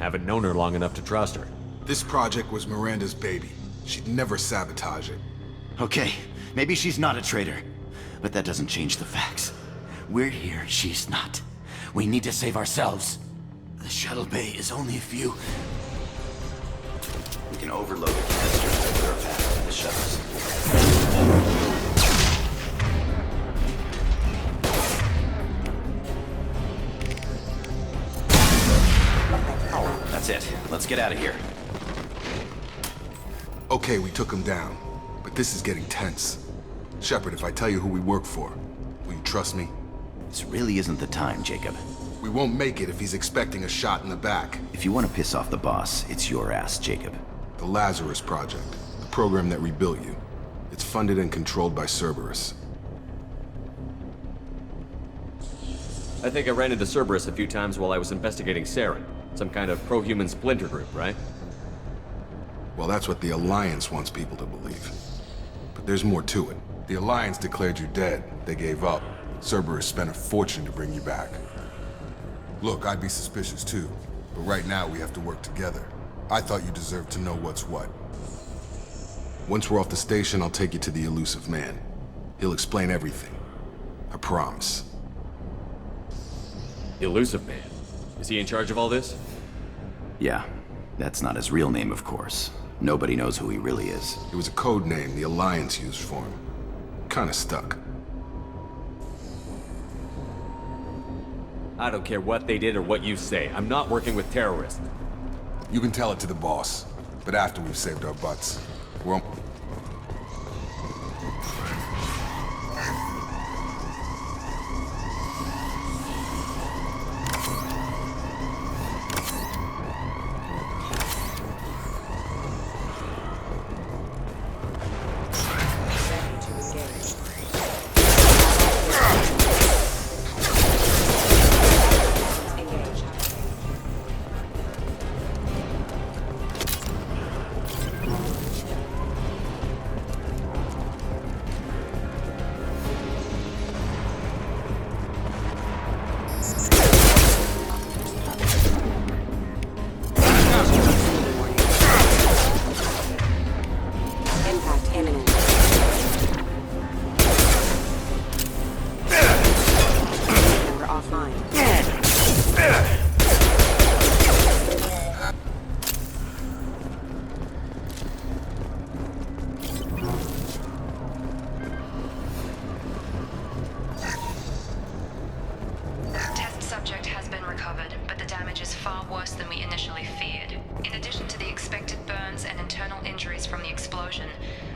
Haven't known her long enough to trust her. This project was Miranda's baby. She'd never sabotage it. Okay, maybe she's not a traitor, but that doesn't change the facts. We're here, she's not. We need to save ourselves. The shuttle bay is only a few. We can overload the canisters to clear a path to the shuttles. That's it. Let's get out of here. Okay, we took him down, but this is getting tense. Shepard, if I tell you who we work for, will you trust me? This really isn't the time, Jacob. We won't make it if he's expecting a shot in the back. If you want to piss off the boss, it's your ass, Jacob. The Lazarus Project, the program that rebuilt you. It's funded and controlled by Cerberus. I think I ran into Cerberus a few times while I was investigating Saren. Some kind of pro-human splinter group, right? Well, that's what the Alliance wants people to believe. But there's more to it. The Alliance declared you dead. They gave up. Cerberus spent a fortune to bring you back. Look, I'd be suspicious too, but right now we have to work together. I thought you deserved to know what's what. Once we're off the station, I'll take you to the Elusive Man. He'll explain everything. I promise. Elusive Man? Is he in charge of all this? Yeah, that's not his real name, of course. Nobody knows who he really is. It was a code name the Alliance used for him. Kinda stuck. I don't care what they did or what you say. I'm not working with terrorists. You can tell it to the boss, but after we've saved our butts. We're on...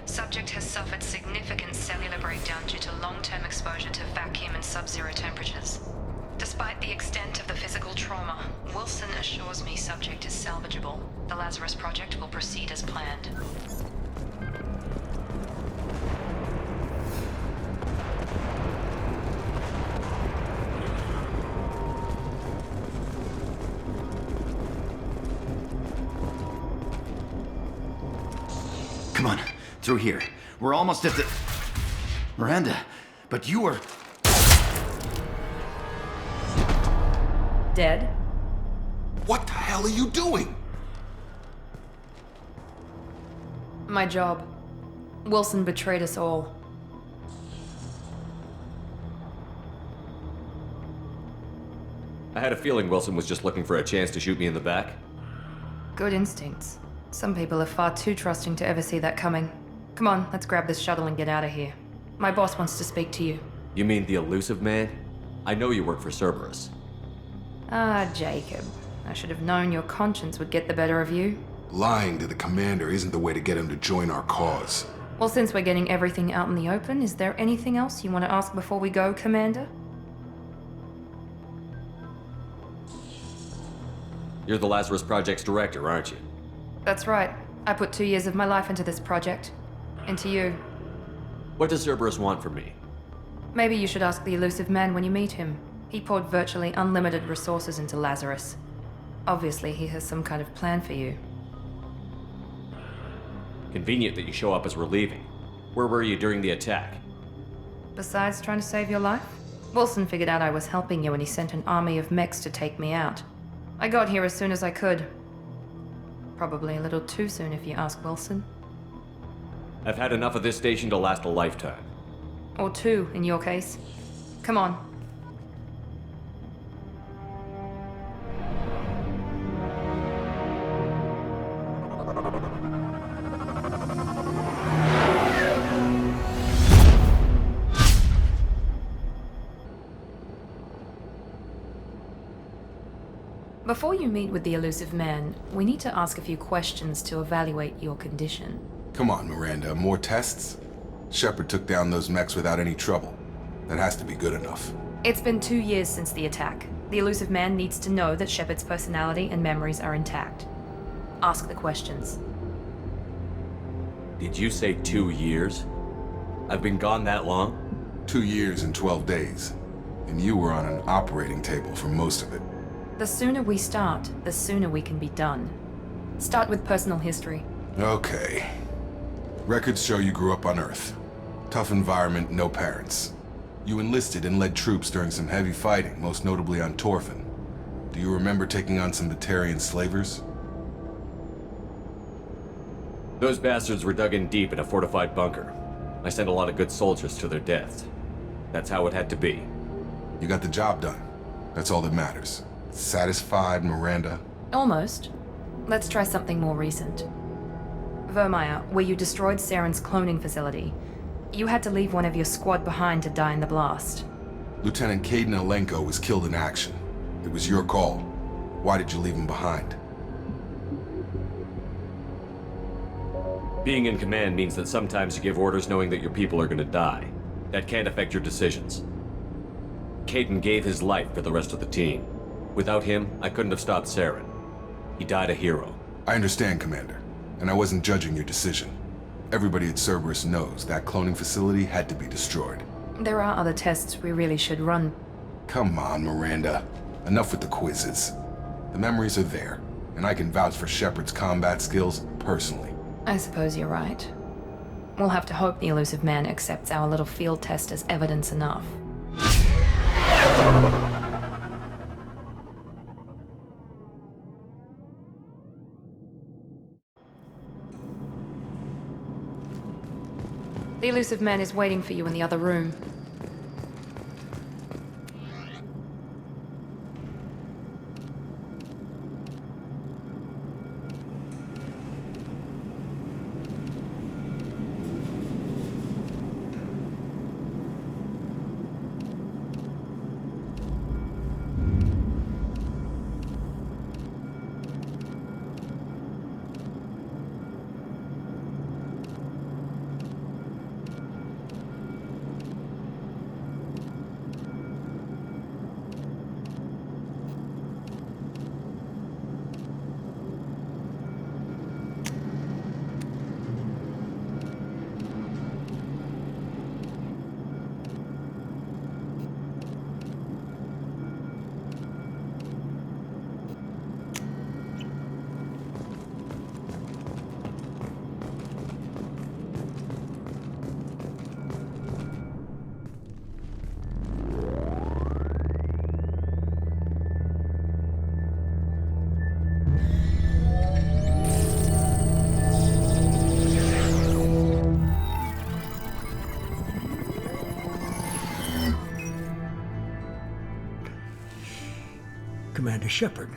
Subject has suffered significant cellular breakdown due to long-term exposure to vacuum and sub-zero temperatures. Despite the extent of the physical trauma, Wilson assures me subject is salvageable. The Lazarus Project will proceed as planned. Come on, through here. We're almost at the... Miranda, but you were... Dead? What the hell are you doing? My job. Wilson betrayed us all. I had a feeling Wilson was just looking for a chance to shoot me in the back. Good instincts. Some people are far too trusting to ever see that coming. Come on, let's grab this shuttle and get out of here. My boss wants to speak to you. You mean the Elusive Man? I know you work for Cerberus. Ah, Jacob. I should have known your conscience would get the better of you. Lying to the commander isn't the way to get him to join our cause. Well, since we're getting everything out in the open, is there anything else you want to ask before we go, Commander? You're the Lazarus Project's director, aren't you? That's right. I put 2 years of my life into this project. Into you. What does Cerberus want from me? Maybe you should ask the Elusive Man when you meet him. He poured virtually unlimited resources into Lazarus. Obviously, he has some kind of plan for you. Convenient that you show up as we're leaving. Where were you during the attack? Besides trying to save your life, Wilson figured out I was helping you and he sent an army of mechs to take me out. I got here as soon as I could. Probably a little too soon if you ask Wilson. I've had enough of this station to last a lifetime. Or two, in your case. Come on. Before you meet with the Elusive Man, we need to ask a few questions to evaluate your condition. Come on, Miranda, more tests? Shepard took down those mechs without any trouble. That has to be good enough. It's been 2 years since the attack. The Elusive Man needs to know that Shepard's personality and memories are intact. Ask the questions. Did you say 2 years? I've been gone that long? 2 years and 12 days. And you were on an operating table for most of it. The sooner we start, the sooner we can be done. Start with personal history. Okay. Records show you grew up on Earth. Tough environment, no parents. You enlisted and led troops during some heavy fighting, most notably on Torfin. Do you remember taking on some Batarian slavers? Those bastards were dug in deep in a fortified bunker. I sent a lot of good soldiers to their deaths. That's how it had to be. You got the job done. That's all that matters. Satisfied, Miranda? Almost. Let's try something more recent. Vermeer, where you destroyed Saren's cloning facility, you had to leave one of your squad behind to die in the blast. Lieutenant Caden Alenko was killed in action. It was your call. Why did you leave him behind? Being in command means that sometimes you give orders knowing that your people are gonna die. That can't affect your decisions. Caden gave his life for the rest of the team. Without him, I couldn't have stopped Saren. He died a hero. I understand, Commander. And I wasn't judging your decision. Everybody at Cerberus knows that cloning facility had to be destroyed. There are other tests we really should run. Come on, Miranda. Enough with the quizzes. The memories are there, and I can vouch for Shepard's combat skills personally. I suppose you're right. We'll have to hope the Elusive Man accepts our little field test as evidence enough. The Elusive Man is waiting for you in the other room. Commander Shepard.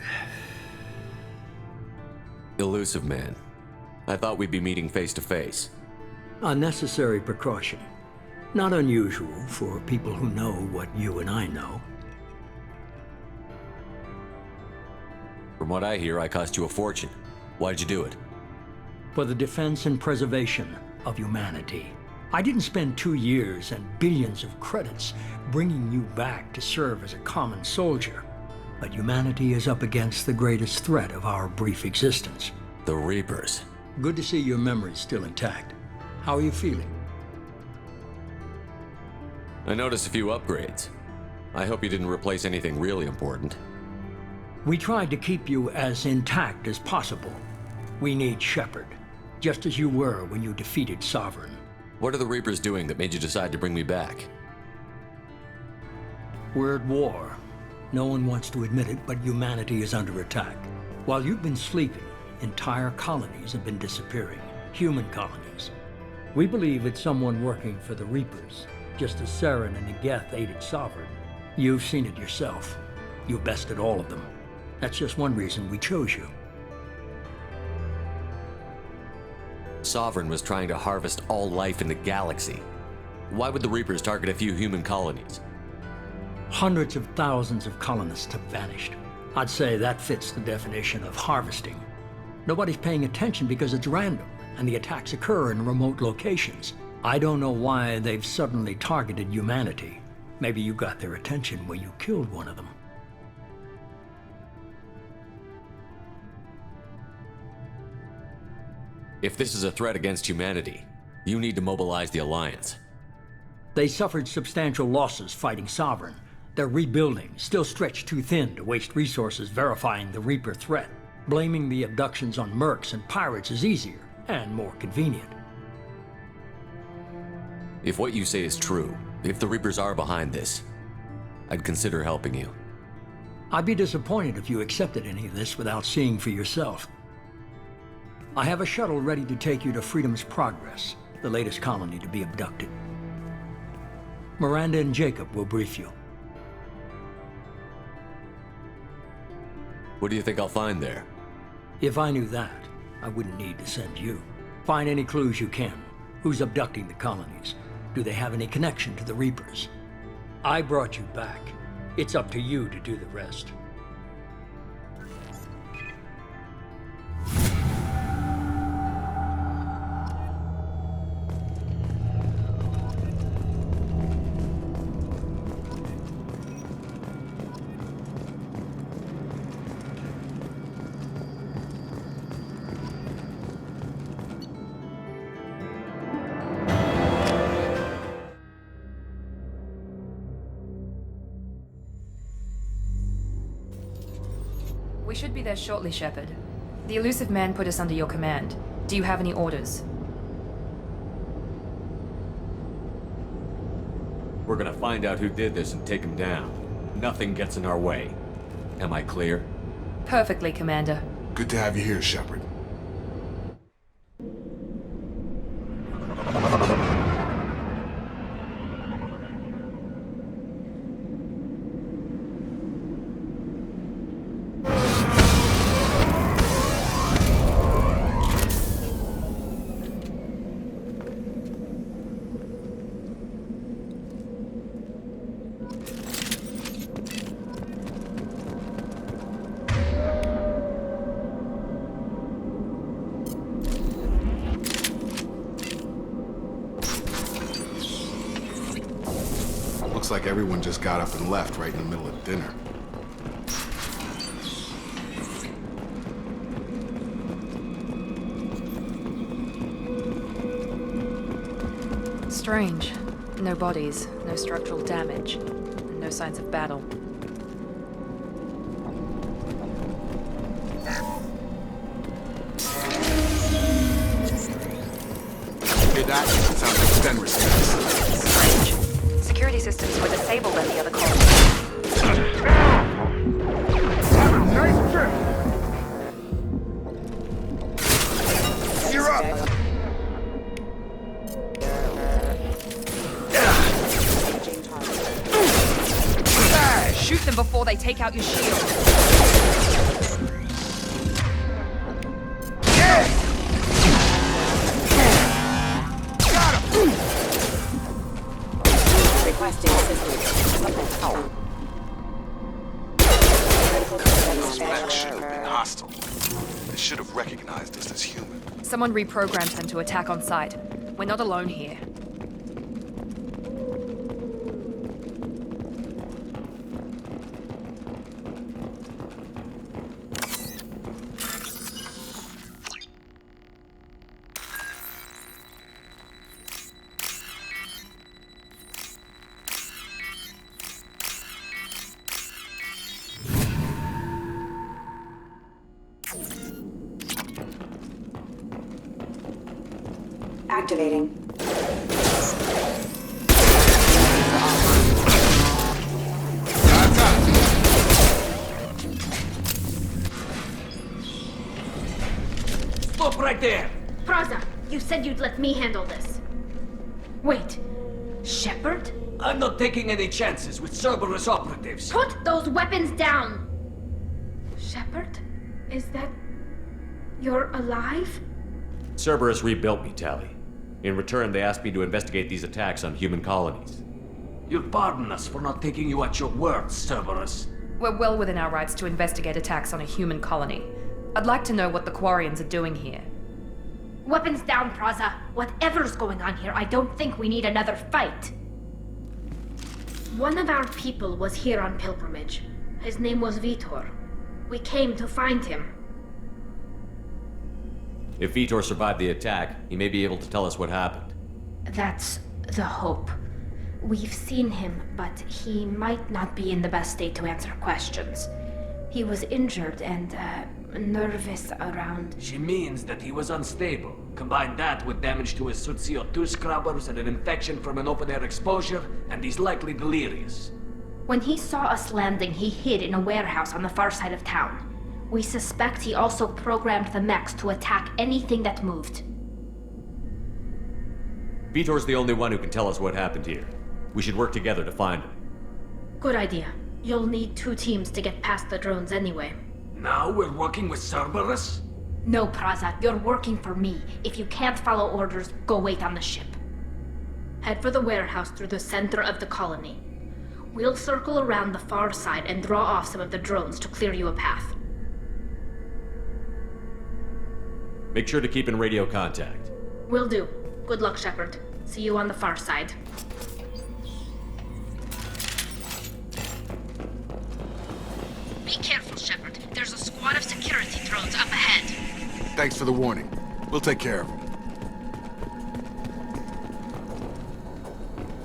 Elusive Man. I thought we'd be meeting face to face. A necessary precaution. Not unusual for people who know what you and I know. From what I hear, I cost you a fortune. Why'd you do it? For the defense and preservation of humanity. I didn't spend 2 years and billions of credits bringing you back to serve as a common soldier. But humanity is up against the greatest threat of our brief existence. The Reapers. Good to see your memory's still intact. How are you feeling? I noticed a few upgrades. I hope you didn't replace anything really important. We tried to keep you as intact as possible. We need Shepard, just as you were when you defeated Sovereign. What are the Reapers doing that made you decide to bring me back? We're at war. No one wants to admit it, but humanity is under attack. While you've been sleeping, entire colonies have been disappearing. Human colonies. We believe it's someone working for the Reapers, just as Saren and Negeth aided Sovereign. You've seen it yourself. You bested all of them. That's just one reason we chose you. Sovereign was trying to harvest all life in the galaxy. Why would the Reapers target a few human colonies? Hundreds of thousands of colonists have vanished. I'd say that fits the definition of harvesting. Nobody's paying attention because it's random, and the attacks occur in remote locations. I don't know why they've suddenly targeted humanity. Maybe you got their attention when you killed one of them. If this is a threat against humanity, you need to mobilize the Alliance. They suffered substantial losses fighting Sovereign. They're rebuilding, still stretched too thin to waste resources verifying the Reaper threat. Blaming the abductions on mercs and pirates is easier and more convenient. If what you say is true, if the Reapers are behind this, I'd consider helping you. I'd be disappointed if you accepted any of this without seeing for yourself. I have a shuttle ready to take you to Freedom's Progress, the latest colony to be abducted. Miranda and Jacob will brief you. What do you think I'll find there? If I knew that, I wouldn't need to send you. Find any clues you can. Who's abducting the colonies? Do they have any connection to the Reapers? I brought you back. It's up to you to do the rest. We should be there shortly, Shepard. The Elusive man put us under your command. Do you have any orders? We're gonna find out who did this and take him down. Nothing gets in our way. Am I clear? Perfectly, Commander. Good to have you here, Shepard. Looks like everyone just got up and left right in the middle of dinner. Strange. No bodies, no structural damage, and no signs of battle. Hear that? Sounds like Fenris. Strange. Security systems were disabled in the other colony. Nice trip! You're up! Shoot them before they take out your shield. Requesting assistance. Help. Those mechs should have been hostile. They should have recognized us as human. Someone reprogrammed them to attack on sight. We're not alone here. Activating. That's up. right there! Praza, you said you'd let me handle this. Wait, Shepard? I'm not taking any chances with Cerberus operatives. Put those weapons down! Shepard? Is that... You're alive? Cerberus rebuilt me, Tally. In return, they asked me to investigate these attacks on human colonies. You'll pardon us for not taking you at your word, Cerberus. We're well within our rights to investigate attacks on a human colony. I'd like to know what the Quarians are doing here. Weapons down, Praza. Whatever's going on here, I don't think we need another fight. One of our people was here on pilgrimage. His name was Vitor. We came to find him. If Vitor survived the attack, he may be able to tell us what happened. That's the hope. We've seen him, but he might not be in the best state to answer questions. He was injured and, nervous around... She means that he was unstable. Combine that with damage to his suit CO2 scrubbers and an infection from an open-air exposure, and he's likely delirious. When he saw us landing, he hid in a warehouse on the far side of town. We suspect he also programmed the mechs to attack anything that moved. Vitor's the only one who can tell us what happened here. We should work together to find him. Good idea. You'll need 2 teams to get past the drones anyway. Now we're working with Cerberus? No, Praza, you're working for me. If you can't follow orders, go wait on the ship. Head for the warehouse through the center of the colony. We'll circle around the far side and draw off some of the drones to clear you a path. Make sure to keep in radio contact. Will do. Good luck, Shepard. See you on the far side. Be careful, Shepard. There's a squad of security drones up ahead. Thanks for the warning. We'll take care of them.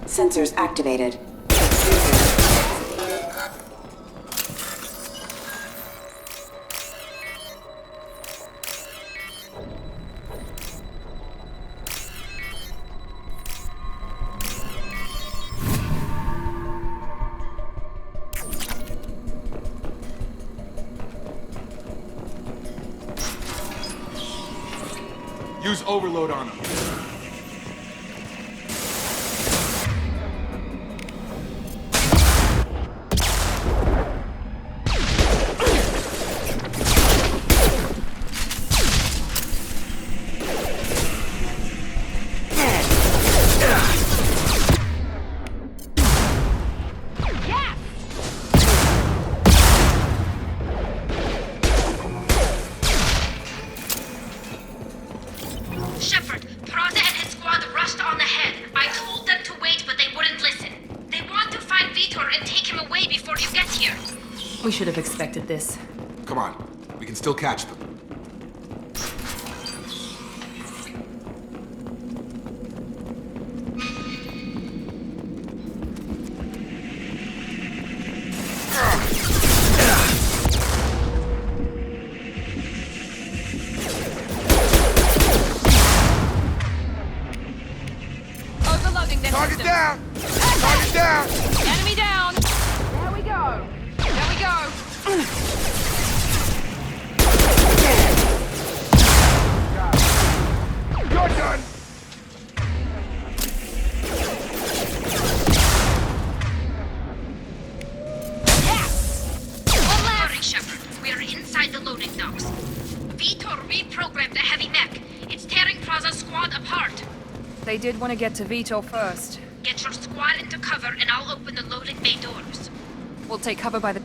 Sensors activated. Use overload on them. Shepard, Praza and his squad rushed on ahead. I told them to wait, but they wouldn't listen. They want to find Vitor and take him away before you get here. We should have expected this. Come on. We can still catch them. Overloading their Target systems. down! Target down! Enemy down! There we go! There we go! You're done! Hurry, Shepard. We are inside the loading docks. Vitor reprogrammed the heavy mech. It's tearing Praza's squad apart. They did want to get to Vitor first. Get your squad into cover and I'll open the loading bay doors. We'll take cover by the...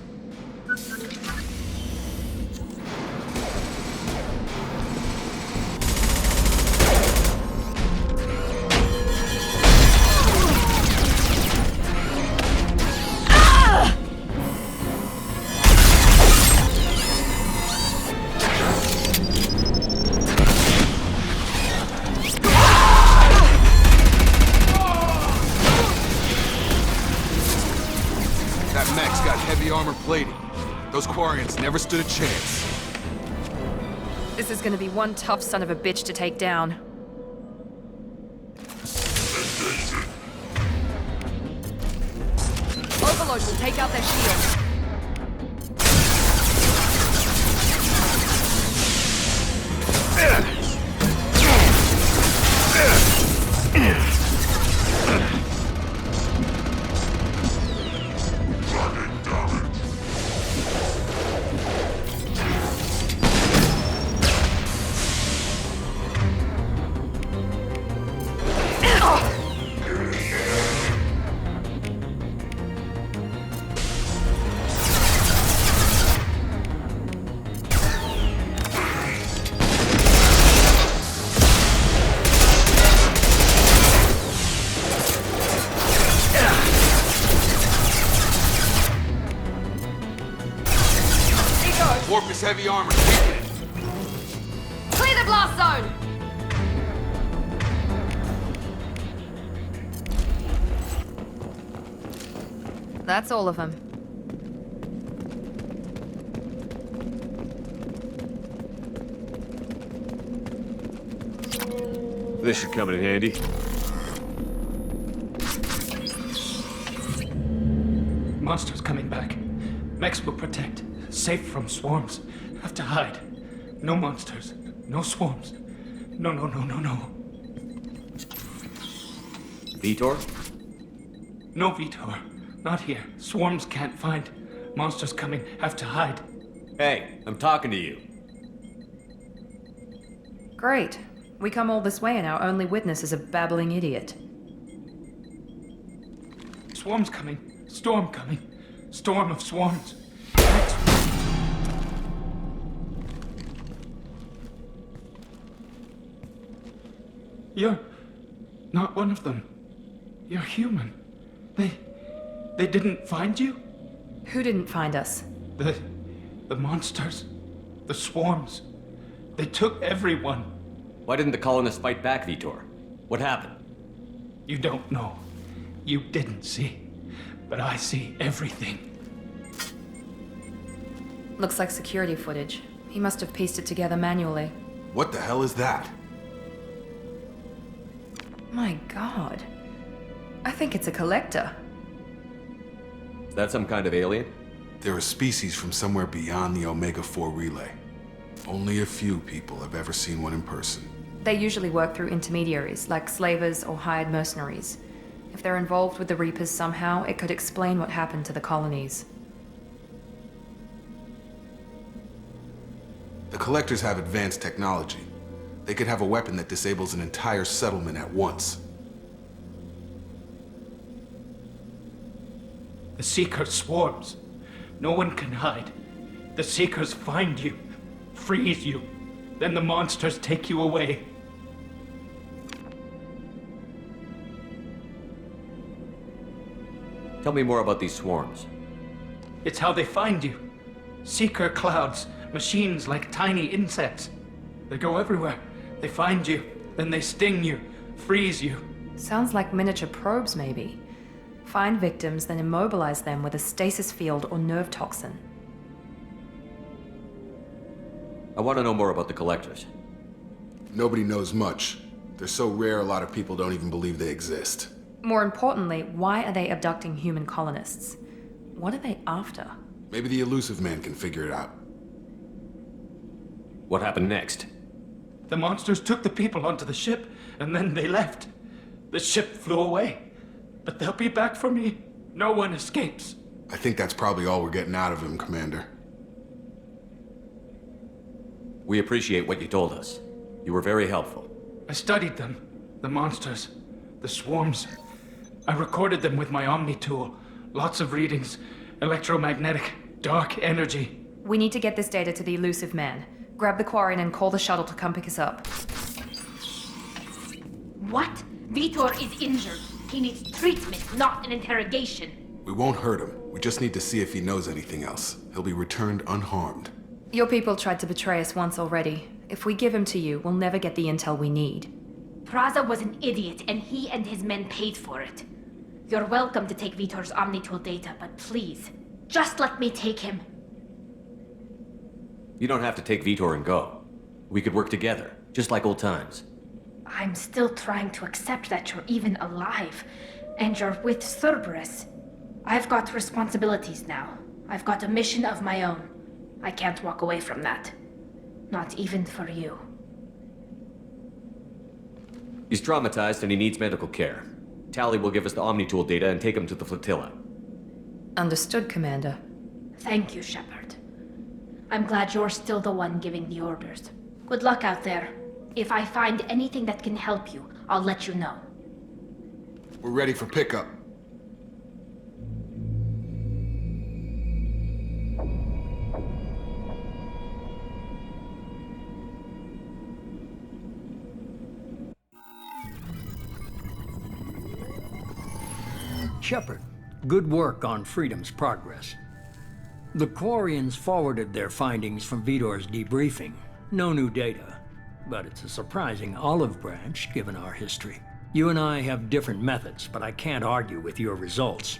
That mech's got heavy armor plating. Those Quarians never stood a chance. This is gonna be one tough son of a bitch to take down. Overload will take out their shields. Orpus heavy armor, weaken it. Clear the blast zone! That's all of them. This should come in handy. Monsters coming back. Mechs will protect. Safe from swarms. Have to hide. No monsters. No swarms. No. Vitor? No Vitor. Not here. Swarms can't find. Monsters coming. Have to hide. Hey, I'm talking to you. Great. We come all this way and our only witness is a babbling idiot. Swarms coming. Storm coming. Storm of swarms. You're not one of them. You're human. They didn't find you? Who didn't find us? The monsters. The swarms. They took everyone. Why didn't the colonists fight back, Vitor? What happened? You don't know. You didn't see. But I see everything. Looks like security footage. He must have pieced it together manually. What the hell is that? My god. I think it's a collector. Is that some kind of alien? They're a species from somewhere beyond the Omega-4 relay. Only a few people have ever seen one in person. They usually work through intermediaries, like slavers or hired mercenaries. If they're involved with the Reapers somehow, it could explain what happened to the colonies. The Collectors have advanced technology. They could have a weapon that disables an entire settlement at once. The Seeker swarms. No one can hide. The Seekers find you, freeze you. Then the monsters take you away. Tell me more about these swarms. It's how they find you. Seeker clouds, machines like tiny insects. They go everywhere. They find you, then they sting you, freeze you. Sounds like miniature probes, maybe. Find victims, then immobilize them with a stasis field or nerve toxin. I want to know more about the Collectors. Nobody knows much. They're so rare, a lot of people don't even believe they exist. More importantly, why are they abducting human colonists? What are they after? Maybe the Elusive man can figure it out. What happened next? The monsters took the people onto the ship, and then they left. The ship flew away. But they'll be back for me. No one escapes. I think that's probably all we're getting out of him, Commander. We appreciate what you told us. You were very helpful. I studied them. The monsters. The swarms. I recorded them with my Omni tool. Lots of readings. Electromagnetic. Dark energy. We need to get this data to the Elusive man. Grab the Quarian and call the shuttle to come pick us up. What? Vitor is injured. He needs treatment, not an interrogation. We won't hurt him. We just need to see if he knows anything else. He'll be returned unharmed. Your people tried to betray us once already. If we give him to you, we'll never get the intel we need. Praza was an idiot, and he and his men paid for it. You're welcome to take Vitor's Omnitool data, but please, just let me take him. You don't have to take Vitor and go. We could work together, just like old times. I'm still trying to accept that you're even alive, and you're with Cerberus. I've got responsibilities now. I've got a mission of my own. I can't walk away from that. Not even for you. He's traumatized and he needs medical care. Tally will give us the Omnitool data and take him to the flotilla. Understood, Commander. Thank you, Shepard. I'm glad you're still the one giving the orders. Good luck out there. If I find anything that can help you, I'll let you know. We're ready for pickup. Shepard, good work on Freedom's progress. The Quarians forwarded their findings from Vidor's debriefing. No new data, but it's a surprising olive branch given our history. You and I have different methods, but I can't argue with your results.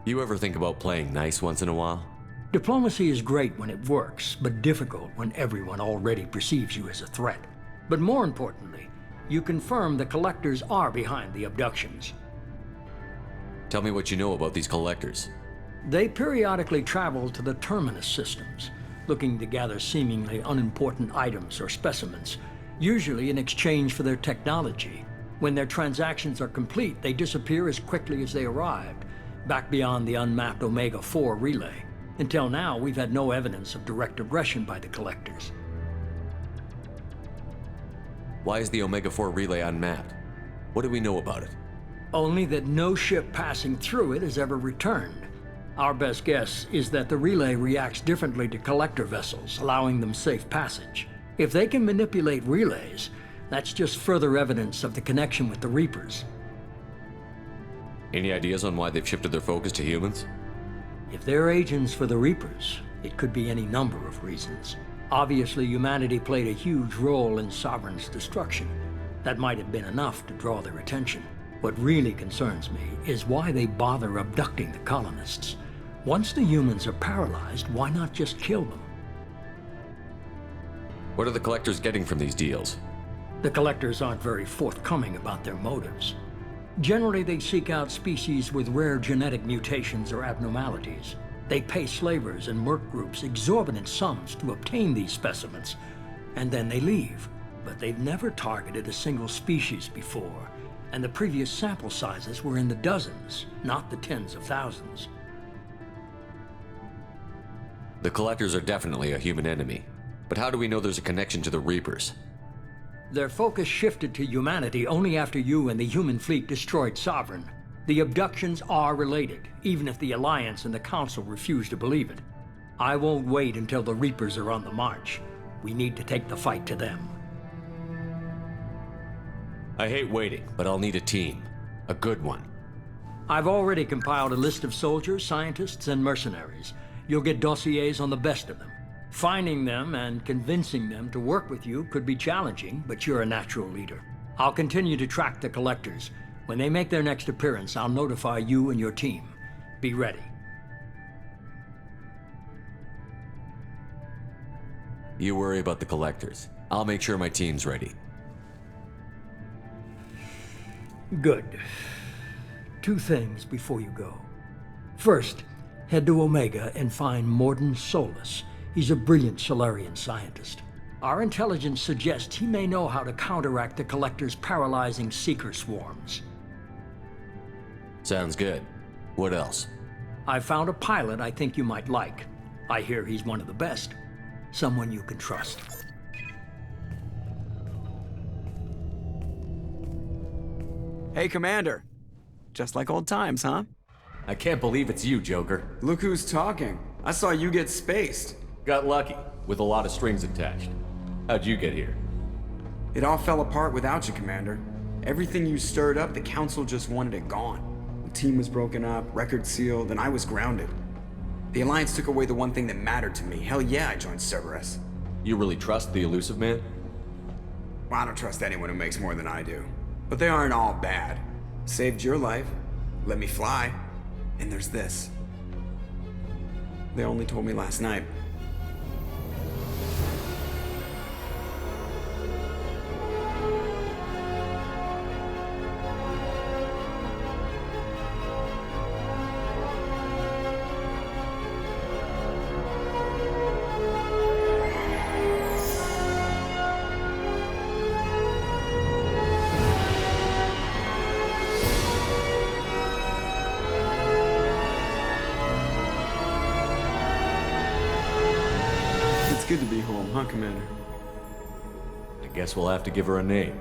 You ever think about playing nice once in a while? Diplomacy is great when it works, but difficult when everyone already perceives you as a threat. But more importantly, you confirm the Collectors are behind the abductions. Tell me what you know about these Collectors. They periodically travel to the Terminus systems, looking to gather seemingly unimportant items or specimens, usually in exchange for their technology. When their transactions are complete, they disappear as quickly as they arrived, back beyond the unmapped Omega-4 relay. Until now, we've had no evidence of direct aggression by the Collectors. Why is the Omega-4 relay unmapped? What do we know about it? Only that no ship passing through it has ever returned. Our best guess is that the relay reacts differently to Collector vessels, allowing them safe passage. If they can manipulate relays, that's just further evidence of the connection with the Reapers. Any ideas on why they've shifted their focus to humans? If they're agents for the Reapers, it could be any number of reasons. Obviously, humanity played a huge role in Sovereign's destruction. That might have been enough to draw their attention. What really concerns me is why they bother abducting the colonists. Once the humans are paralyzed, why not just kill them? What are the Collectors getting from these deals? The Collectors aren't very forthcoming about their motives. Generally, they seek out species with rare genetic mutations or abnormalities. They pay slavers and merc groups exorbitant sums to obtain these specimens, and then they leave. But they've never targeted a single species before, and the previous sample sizes were in the dozens, not the tens of thousands. The Collectors are definitely a human enemy, but how do we know there's a connection to the Reapers? Their focus shifted to humanity only after you and the human fleet destroyed Sovereign. The abductions are related, even if the Alliance and the Council refuse to believe it. I won't wait until the Reapers are on the march. We need to take the fight to them. I hate waiting, but I'll need a team. A good one. I've already compiled a list of soldiers, scientists, and mercenaries. You'll get dossiers on the best of them. Finding them and convincing them to work with you could be challenging, but you're a natural leader. I'll continue to track the Collectors. When they make their next appearance, I'll notify you and your team. Be ready. You worry about the Collectors. I'll make sure my team's ready. Good. 2 things before you go. First, head to Omega and find Morden Solus. He's a brilliant Solarian scientist. Our intelligence suggests he may know how to counteract the Collector's paralyzing Seeker swarms. Sounds good. What else? I found a pilot I think you might like. I hear he's one of the best. Someone you can trust. Hey, Commander. Just like old times, huh? I can't believe it's you, Joker. Look who's talking. I saw you get spaced. Got lucky, with a lot of strings attached. How'd you get here? It all fell apart without you, Commander. Everything you stirred up, the Council just wanted it gone. The team was broken up, record sealed, and I was grounded. The Alliance took away the one thing that mattered to me. Hell yeah, I joined Cerberus. You really trust the Elusive Man? Well, I don't trust anyone who makes more than I do. But they aren't all bad. Saved your life, let me fly, and there's this. They only told me last night. It's good to be home, huh, Commander? I guess we'll have to give her a name.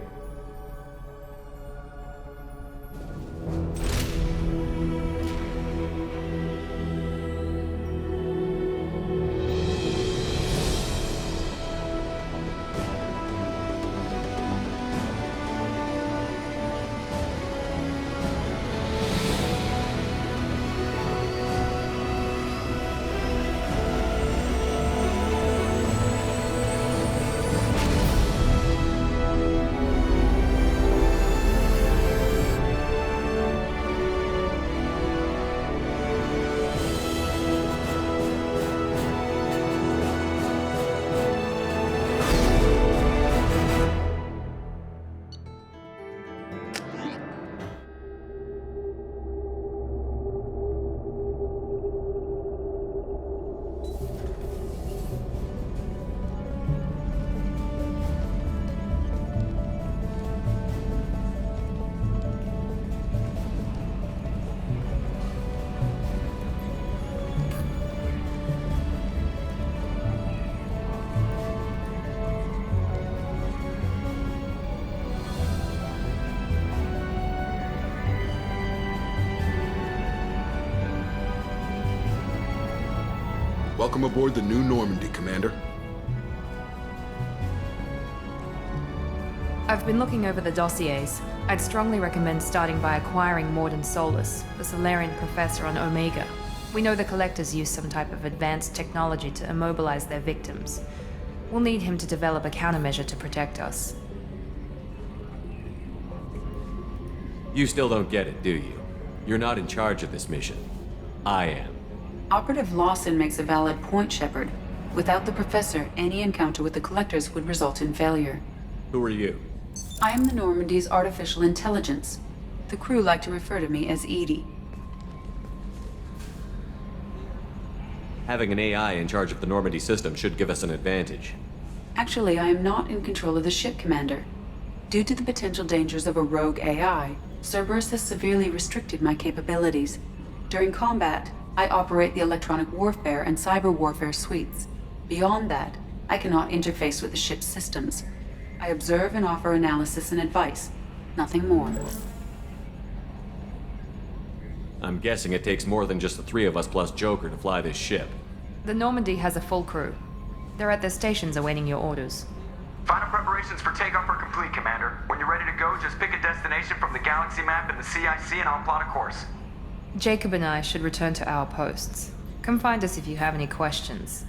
Welcome aboard the new Normandy, Commander. I've been looking over the dossiers. I'd strongly recommend starting by acquiring Morden Solus, the Solarian professor on Omega. We know the Collectors use some type of advanced technology to immobilize their victims. We'll need him to develop a countermeasure to protect us. You still don't get it, do you? You're not in charge of this mission. I am. Operative Lawson makes a valid point, Shepard. Without the Professor, any encounter with the Collectors would result in failure. Who are you? I am the Normandy's artificial intelligence. The crew like to refer to me as Edie. Having an AI in charge of the Normandy system should give us an advantage. Actually, I am not in control of the ship, Commander. Due to the potential dangers of a rogue AI, Cerberus has severely restricted my capabilities. During combat, I operate the electronic warfare and cyber warfare suites. Beyond that, I cannot interface with the ship's systems. I observe and offer analysis and advice. Nothing more. I'm guessing it takes more than just the three of us plus Joker to fly this ship. The Normandy has a full crew. They're at their stations awaiting your orders. Final preparations for takeoff are complete, Commander. When you're ready to go, just pick a destination from the galaxy map in the CIC and I'll plot a course. Jacob and I should return to our posts. Come find us if you have any questions.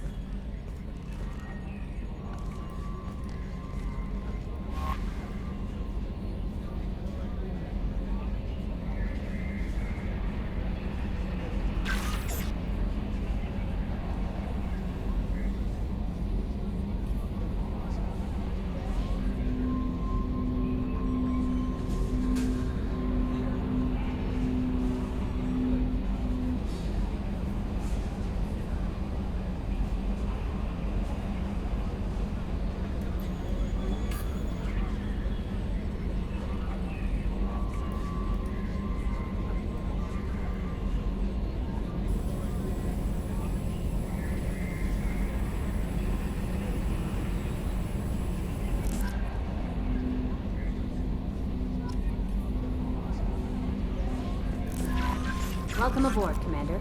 Welcome aboard, Commander.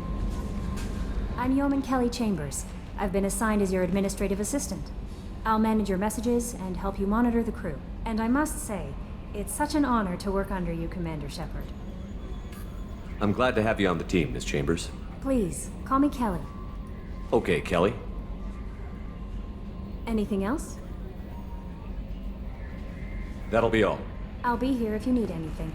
I'm Yeoman Kelly Chambers. I've been assigned as your administrative assistant. I'll manage your messages and help you monitor the crew. And I must say, it's such an honor to work under you, Commander Shepard. I'm glad to have you on the team, Miss Chambers. Please, call me Kelly. Okay, Kelly. Anything else? That'll be all. I'll be here if you need anything.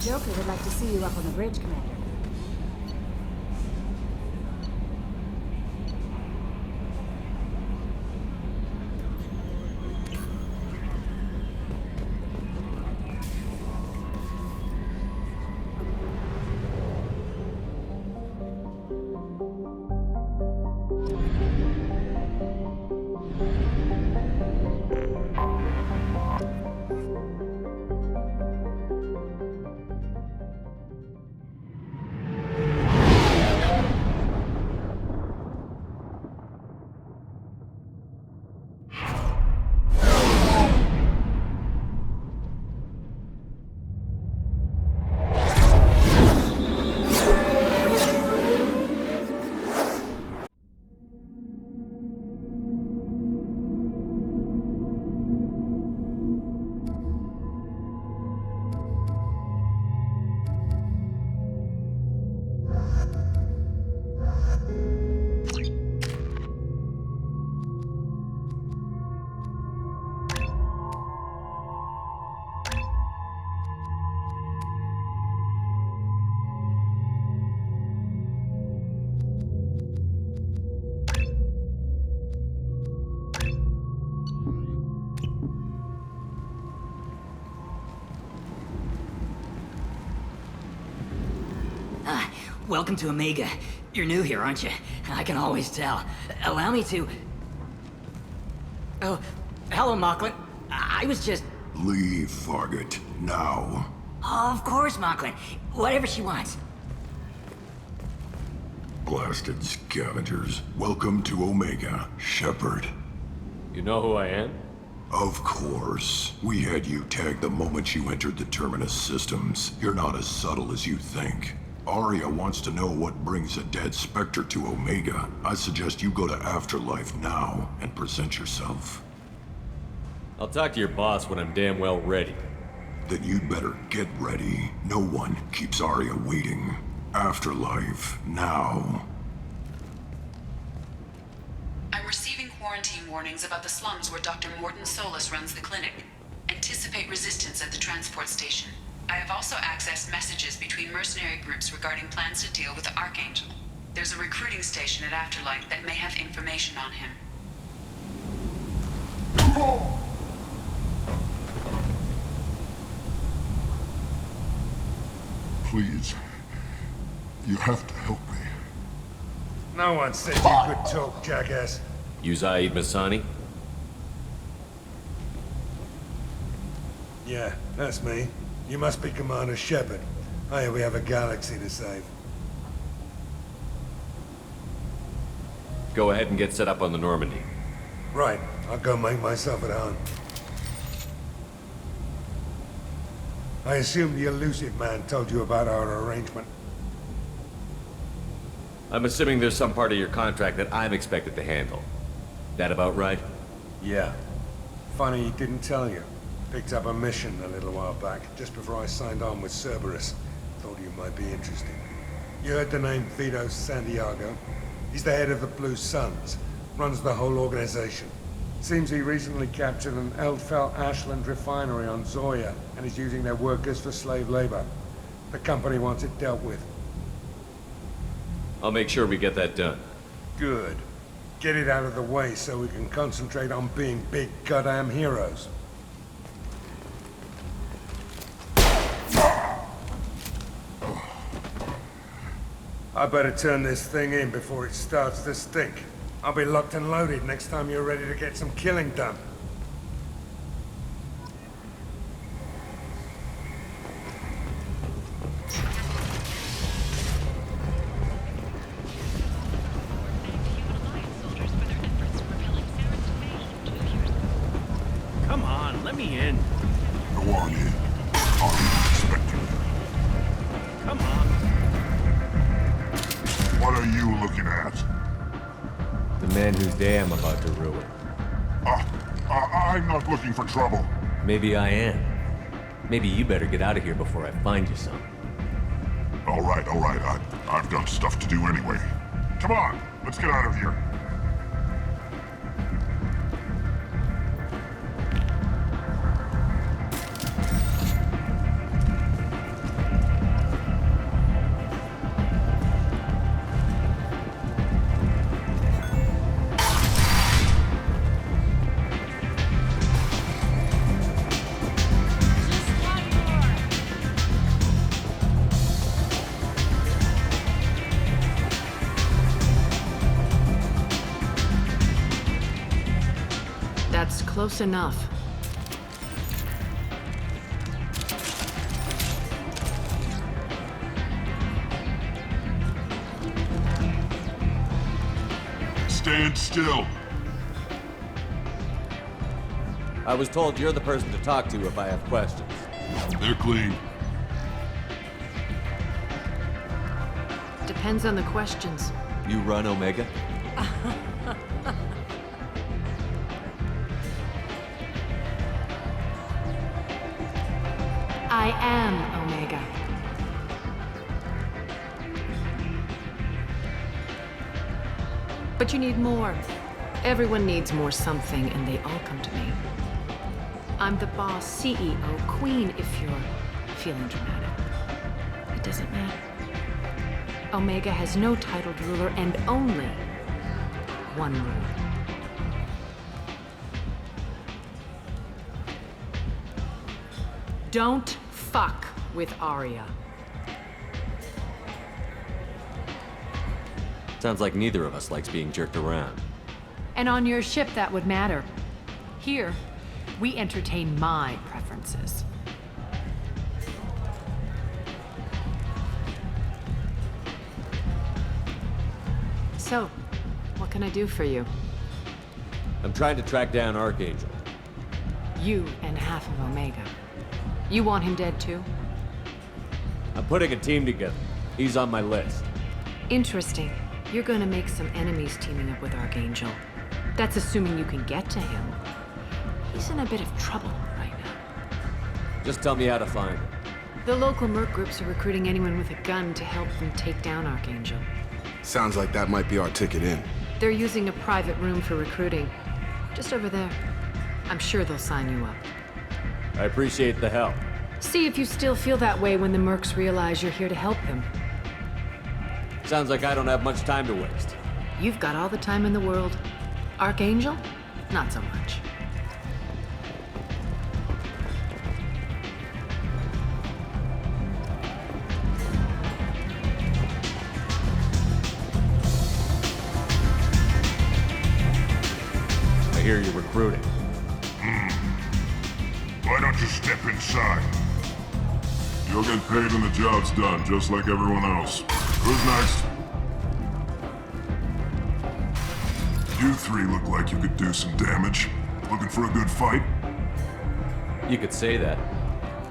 Joker would like to see you up on the bridge, Commander. Welcome to Omega. You're new here, aren't you? I can always tell. Allow me to... Oh, hello, Mocklin. I was just... Leave, Fargate. Now. Of course, Mocklin. Whatever she wants. Blasted scavengers. Welcome to Omega, Shepard. You know who I am? Of course. We had you tagged the moment you entered the Terminus systems. You're not as subtle as you think. Arya wants to know what brings a dead Spectre to Omega. I suggest you go to Afterlife now and present yourself. I'll talk to your boss when I'm damn well ready. Then you'd better get ready. No one keeps Arya waiting. Afterlife, now. I'm receiving quarantine warnings about the slums where Dr. Morton Solus runs the clinic. Anticipate resistance at the transport station. I have also accessed messages between mercenary groups regarding plans to deal with the Archangel. There's a recruiting station at Afterlife that may have information on him. Please. You have to help me. No one said you could talk, jackass. You Zaid Masani? Yeah, that's me. You must be Commander Shepard. Hey, we have a galaxy to save. Go ahead and get set up on the Normandy. Right, I'll go make myself at home. I assume the Elusive man told you about our arrangement. I'm assuming there's some part of your contract that I'm expected to handle. That about right? Yeah. Funny he didn't tell you. Picked up a mission a little while back, just before I signed on with Cerberus. Thought you might be interested. You heard the name Vito Santiago? He's the head of the Blue Suns. Runs the whole organization. Seems he recently captured an Eldfell Ashland refinery on Zoya and is using their workers for slave labor. The company wants it dealt with. I'll make sure we get that done. Good. Get it out of the way so we can concentrate on being big goddamn heroes. I better turn this thing in before it starts to stink. I'll be locked and loaded next time you're ready to get some killing done. Come on, let me in. Go on in. I'm expecting you. Come on. What are you looking at? The man whose day I'm about to ruin. I'm not looking for trouble. Maybe I am. Maybe you better get out of here before I find you some. All right. I've got stuff to do anyway. Come on, let's get out of here. That's close enough. Stand still. I was told you're the person to talk to if I have questions. They're clean. Depends on the questions. You run Omega? I am Omega. But you need more. Everyone needs more something, and they all come to me. I'm the boss, CEO, queen, if you're feeling dramatic. It doesn't matter. Omega has no titled ruler and only one rule. Don't fuck with Arya. Sounds like neither of us likes being jerked around. And on your ship, that would matter. Here, we entertain my preferences. So, what can I do for you? I'm trying to track down Archangel. You and half of Omega. You want him dead too? I'm putting a team together. He's on my list. Interesting. You're gonna make some enemies teaming up with Archangel. That's assuming you can get to him. He's in a bit of trouble right now. Just tell me how to find him. The local merc groups are recruiting anyone with a gun to help them take down Archangel. Sounds like that might be our ticket in. They're using a private room for recruiting. Just over there. I'm sure they'll sign you up. I appreciate the help. See if you still feel that way when the mercs realize you're here to help them. Sounds like I don't have much time to waste. You've got all the time in the world. Archangel? Not so much. I hear you're recruiting. Why don't you step inside? You'll get paid when the job's done, just like everyone else. Who's next? You three look like you could do some damage. Looking for a good fight? You could say that.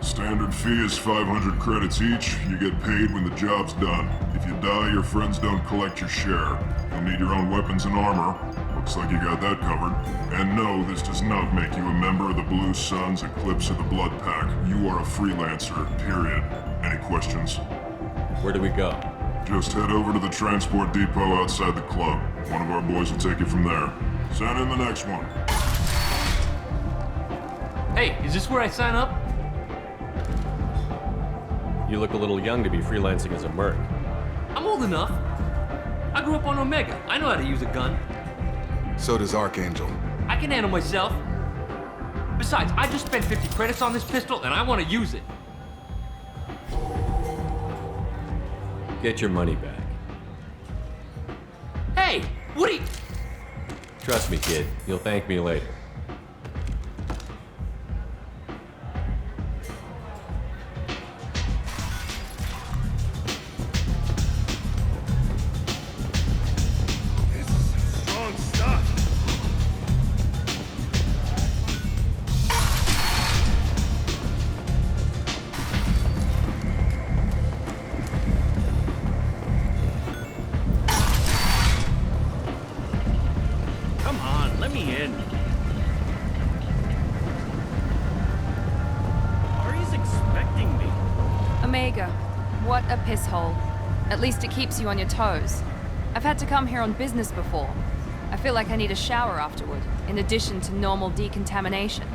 Standard fee is 500 credits each. You get paid when the job's done. If you die, your friends don't collect your share. You'll need your own weapons and armor. Looks like you got that covered. And no, this does not make you a member of the Blue Suns, Eclipse, or the Blood Pack. You are a freelancer, period. Any questions? Where do we go? Just head over to the transport depot outside the club. One of our boys will take you from there. Send in the next one. Hey, is this where I sign up? You look a little young to be freelancing as a merc. I'm old enough. I grew up on Omega. I know how to use a gun. So does Archangel. I can handle myself. Besides, I just spent 50 credits on this pistol and I want to use it. Get your money back. Hey, what are you... Trust me, kid. You'll thank me later. Strong stuff. Come on, let me in. Ari's expecting me. Omega, what a piss hole. At least it keeps you on your toes. I've had to come here on business before. I feel like I need a shower afterward, in addition to normal decontamination.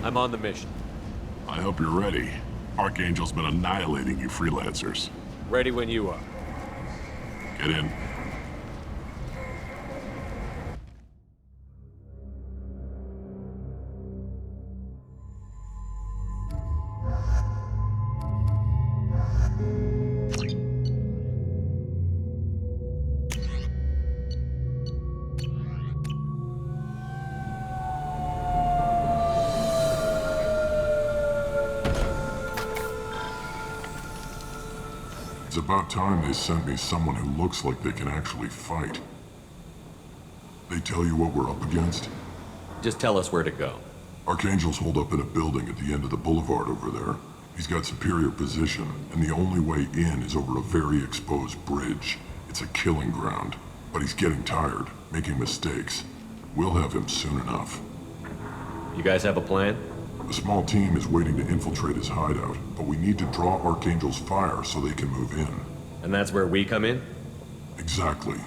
I'm on the mission. I hope you're ready. Archangel's been annihilating you freelancers. Ready when you are. Get in. It's about time they sent me someone who looks like they can actually fight. They tell you what we're up against? Just tell us where to go. Archangel's holed up in a building at the end of the boulevard over there. He's got superior position, and the only way in is over a very exposed bridge. It's a killing ground, but he's getting tired, making mistakes. We'll have him soon enough. You guys have a plan? A small team is waiting to infiltrate his hideout, but we need to draw Archangel's fire so they can move in. And that's where we come in? Exactly.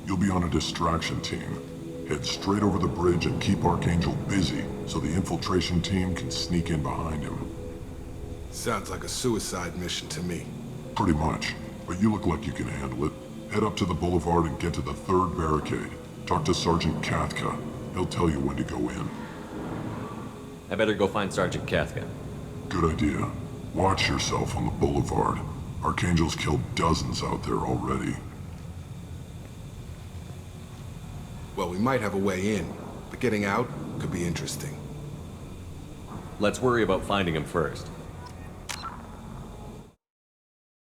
You'll be on a distraction team. Head straight over the bridge and keep Archangel busy so the infiltration team can sneak in behind him. Sounds like a suicide mission to me. Pretty much, but you look like you can handle it. Head up to the boulevard and get to the third barricade. Talk to Sergeant Kathka. He'll tell you when to go in. I better go find Sergeant Kafka. Good idea. Watch yourself on the boulevard. Archangel's killed dozens out there already. Well, we might have a way in, but getting out could be interesting. Let's worry about finding him first.